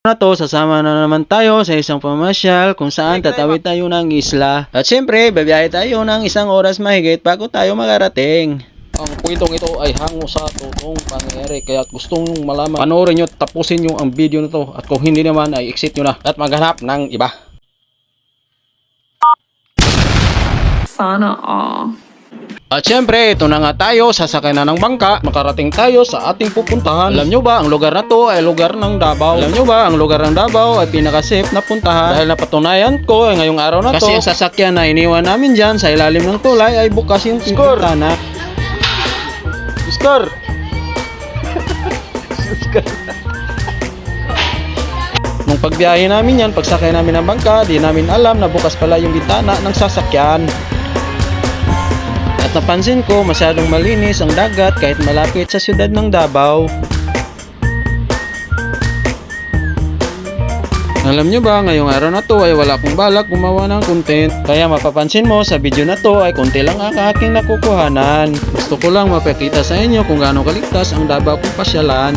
Na to, sasama na naman tayo sa isang pamasyal kung saan tatawid tayo ng isla. At syempre, babiyahe tayo ng 1 oras mahigit bago tayo makarating. Ang kwentong ito ay hango sa totoong pangyayari, kaya gustong malaman, panoorin nyo, tapusin nyo ang video na to, at kung hindi naman ay exit nyo na at maghanap ng iba. Sana all. At syempre, ito na nga tayo, sasakay na ng bangka, makarating tayo sa ating pupuntahan. Alam nyo ba, ang lugar na to ay lugar ng Davao. Alam nyo ba, ang lugar ng Davao ay pinaka-safe na puntahan. Dahil napatunayan ko ngayong araw na to, kasi ang sasakyan na iniwan namin dyan sa ilalim ng tulay ay bukas yung pintana. Score! Nung pagbiyahe namin yan, pagsakay namin ng bangka, di namin alam na bukas pala yung bintana ng sasakyan. At napansin ko, masyadong malinis ang dagat kahit malapit sa siyudad ng Davao. Alam nyo ba, ngayong araw na to ay wala akong balak gumawa ng content. Kaya mapapansin mo sa video na to ay konti lang ang aking nakukuhanan. Gusto ko lang mapakita sa inyo kung gaano kaligtas ang Davao kong pasyalan.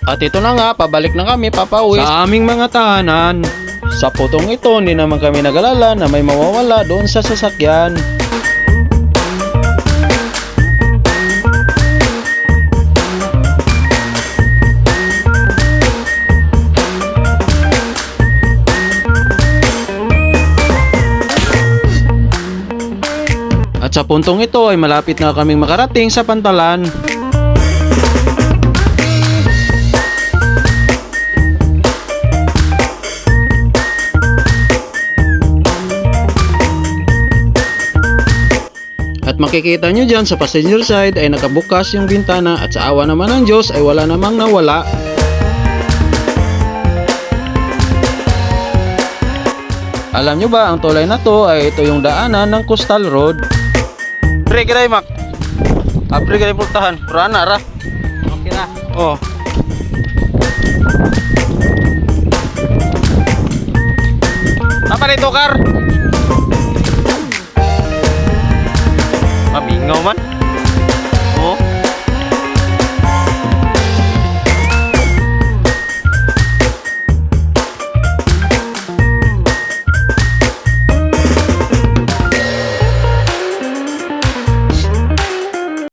At ito na nga, pabalik na kami, papauwi Sa aming mga tahanan. Sa putong ito, hindi naman kami nag-alala na may mawawala doon sa sasakyan. At sa puntong ito ay malapit na kaming makarating sa Pantalan. At makikita nyo dyan sa passenger side ay nakabukas yung bintana at sa awa naman ng Diyos ay wala namang nawala. Alam nyo ba, ang tulay na to ay ito yung daanan ng Coastal Road. Pre, kiray mak. Apre, kiray pultahan. Rana, ra. Okay na. Oh. Apa rin to, Kar? Mabingaw man.